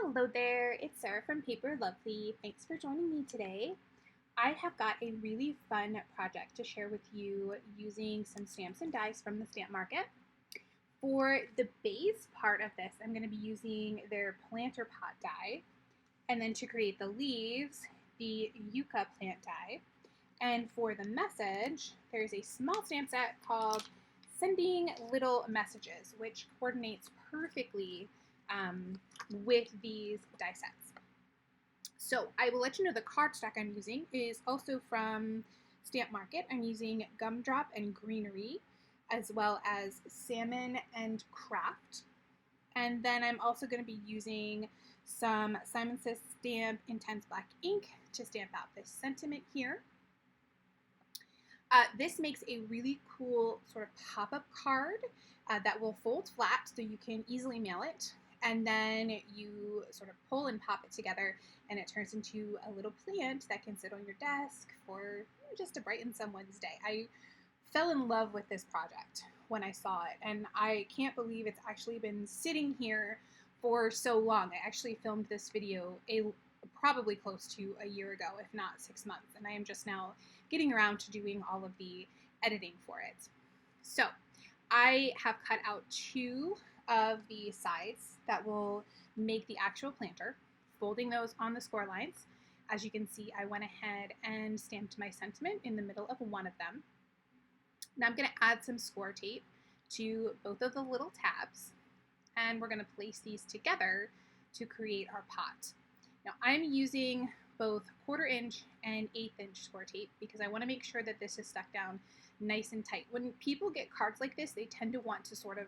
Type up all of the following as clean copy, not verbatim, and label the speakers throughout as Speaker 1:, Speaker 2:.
Speaker 1: Hello there, it's Sarah from Paper Lovely. Thanks for joining me today. I have got a really fun project to share with you using some stamps and dies from the stamp market. For the base part of this, I'm going to be using their planter pot die, and then to create the leaves, the YUCCA plant die. And for the message, there's a small stamp set called Sending Little Messages, which coordinates perfectly with these die sets. So I will let you know the cardstock I'm using is also from Stamp Market. I'm using Gumdrop and Greenery, as well as Salmon and Craft. And then I'm also going to be using some Simon Says Stamp Intense Black ink to stamp out this sentiment here. This makes a really cool sort of pop-up card that will fold flat so you can easily mail it. And then you sort of pull and pop it together and it turns into a little plant that can sit on your desk for just to brighten someone's day. I fell in love with this project when I saw it, and I can't believe it's actually been sitting here for so long. I actually filmed this video probably close to a year ago, if not 6 months, and I am just now getting around to doing all of the editing for it. So I have cut out 2 of the sides that will make the actual planter, folding those on the score lines. As you can see, I went ahead and stamped my sentiment in the middle of one of them. Now I'm going to add some Scor-Tape to both of the little tabs, and we're going to place these together to create our pot. Now I'm using both 1/4 inch and 1/8 inch Scor-Tape because I want to make sure that this is stuck down nice and tight. When people get cards like this, they tend to want to sort of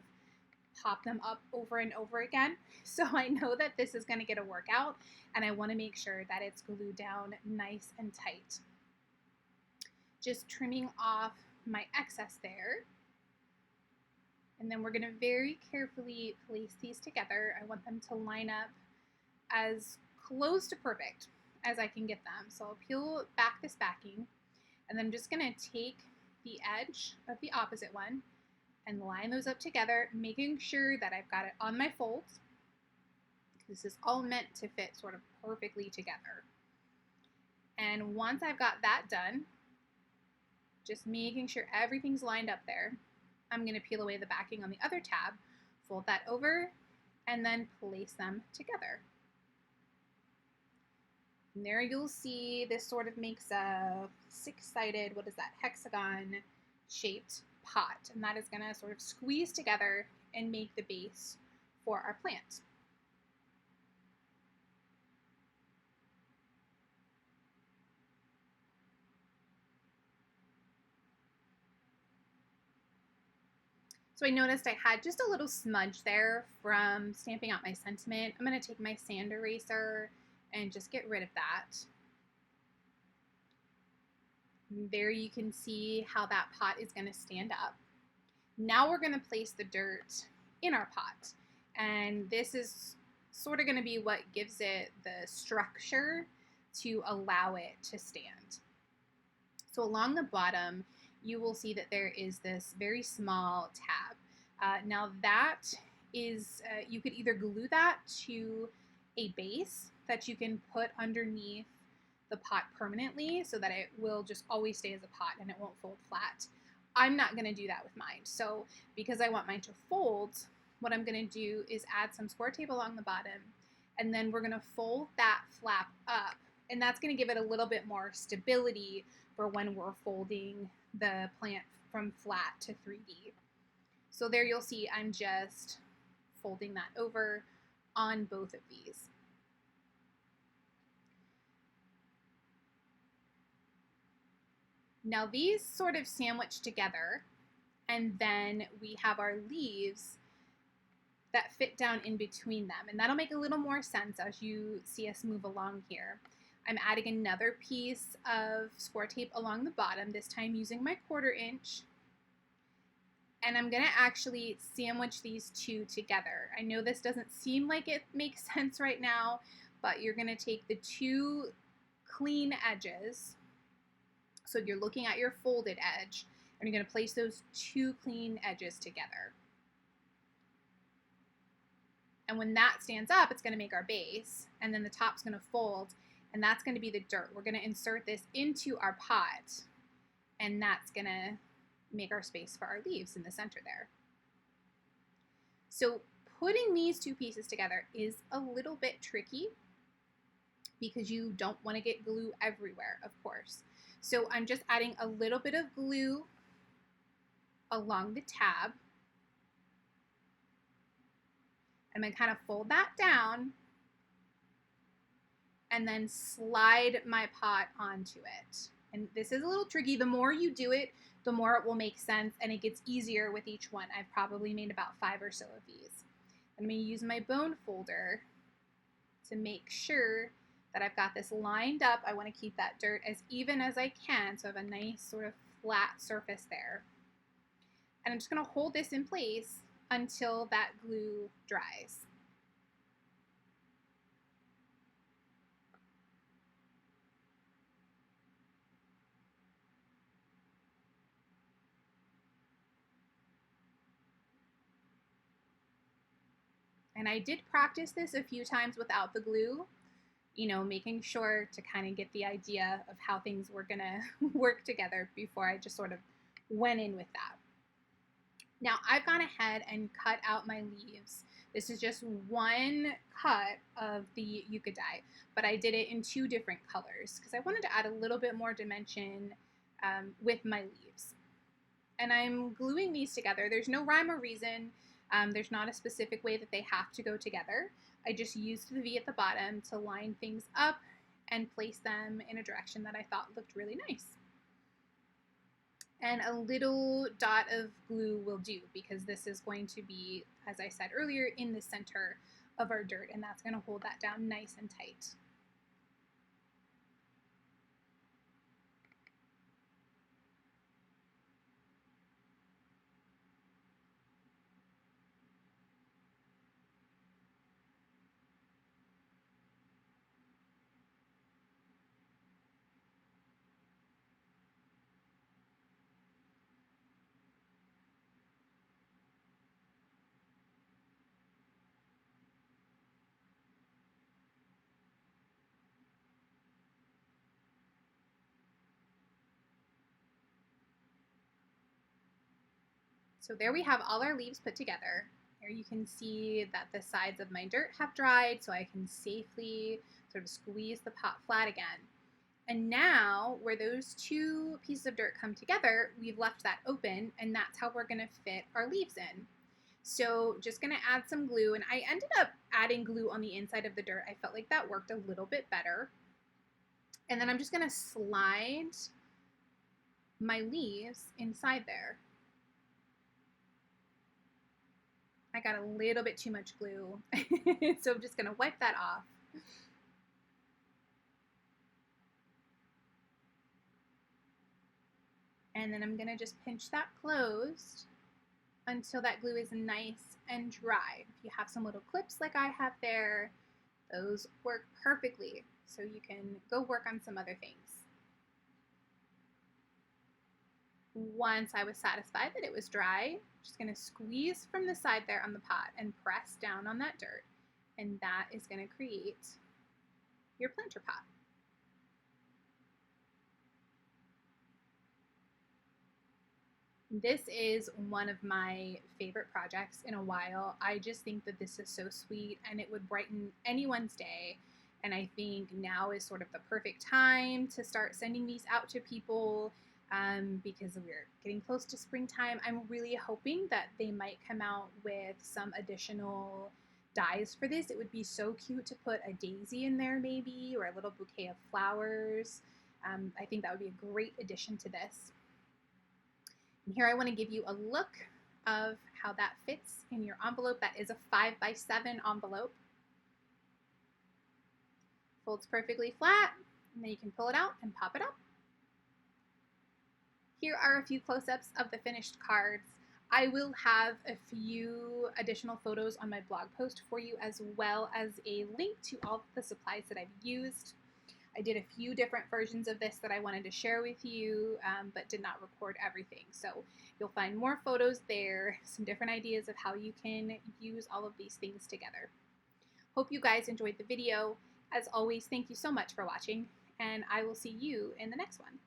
Speaker 1: pop them up over and over again. So I know that this is going to get a workout, and I want to make sure that it's glued down nice and tight. Just trimming off my excess there. And then we're going to very carefully place these together. I want them to line up as close to perfect as I can get them. So I'll peel back this backing, and then I'm just going to take the edge of the opposite one and line those up together, making sure that I've got it on my folds. This is all meant to fit sort of perfectly together. And once I've got that done, just making sure everything's lined up there, I'm going to peel away the backing on the other tab, fold that over, and then place them together. And there you'll see this sort of makes a 6-sided, what is that, hexagon shaped pot, and that is going to sort of squeeze together and make the base for our plant. So I noticed I had just a little smudge there from stamping out my sentiment. I'm going to take my sand eraser and just get rid of that. There you can see how that pot is going to stand up. Now we're going to place the dirt in our pot, and this is sort of going to be what gives it the structure to allow it to stand. So along the bottom you will see that there is this very small tab. Now that is, you could either glue that to a base that you can put underneath the pot permanently so that it will just always stay as a pot and it won't fold flat. I'm not going to do that with mine. So because I want mine to fold, what I'm going to do is add some Scor-Tape along the bottom, and then we're going to fold that flap up, and that's going to give it a little bit more stability for when we're folding the plant from flat to 3D. So there you'll see I'm just folding that over on both of these. Now these sort of sandwich together, and then we have our leaves that fit down in between them, and that'll make a little more sense as you see us move along here. I'm adding another piece of Scor-Tape along the bottom, this time using my 1/4 inch, and I'm going to actually sandwich these 2 together. I know this doesn't seem like it makes sense right now, but you're going to take the 2 clean edges. So you're looking at your folded edge, and you're going to place those 2 clean edges together. And when that stands up, it's going to make our base, and then the top's going to fold, and that's going to be the dirt. We're going to insert this into our pot, and that's going to make our space for our leaves in the center there. So putting these two pieces together is a little bit tricky because you don't want to get glue everywhere, of course. So I'm just adding a little bit of glue along the tab. I'm going to kind of fold that down and then slide my pot onto it. And this is a little tricky. The more you do it, the more it will make sense, and it gets easier with each one. I've probably made about 5 or so of these. I'm going to use my bone folder to make sure that I've got this lined up. I want to keep that dirt as even as I can, so I have a nice sort of flat surface there. And I'm just going to hold this in place until that glue dries. And I did practice this a few times without the glue, you know, making sure to kind of get the idea of how things were gonna work together before I just sort of went in with that. Now I've gone ahead and cut out my leaves. This is just one cut of the YUCCA dye, but I did it in 2 different colors because I wanted to add a little bit more dimension with my leaves. And I'm gluing these together. There's no rhyme or reason. There's not a specific way that they have to go together. I just used the V at the bottom to line things up and place them in a direction that I thought looked really nice. And a little dot of glue will do because this is going to be, as I said earlier, in the center of our dirt, and that's going to hold that down nice and tight. So there we have all our leaves put together. Here you can see that the sides of my dirt have dried, so I can safely sort of squeeze the pot flat again. And now, where those 2 pieces of dirt come together, we've left that open, and that's how we're gonna fit our leaves in. So just gonna add some glue, and I ended up adding glue on the inside of the dirt. I felt like that worked a little bit better. And then I'm just gonna slide my leaves inside there. I got a little bit too much glue, so I'm just going to wipe that off. And then I'm going to just pinch that closed until that glue is nice and dry. If you have some little clips like I have there, those work perfectly, so you can go work on some other things. Once I was satisfied that it was dry, I'm just going to squeeze from the side there on the pot and press down on that dirt, and that is going to create your planter pot. This is one of my favorite projects in a while. I just think that this is so sweet, and it would brighten anyone's day. And I think now is sort of the perfect time to start sending these out to people. Because we're getting close to springtime. I'm really hoping that they might come out with some additional dyes for this. It would be so cute to put a daisy in there maybe, or a little bouquet of flowers. I think that would be a great addition to this. And here I want to give you a look of how that fits in your envelope. That is a 5x7 envelope. Folds perfectly flat, and then you can pull it out and pop it up. Here are a few close-ups of the finished cards. I will have a few additional photos on my blog post for you, as well as a link to all the supplies that I've used. I did a few different versions of this that I wanted to share with you, but did not record everything. So you'll find more photos there, some different ideas of how you can use all of these things together. Hope you guys enjoyed the video. As always, thank you so much for watching, and I will see you in the next one.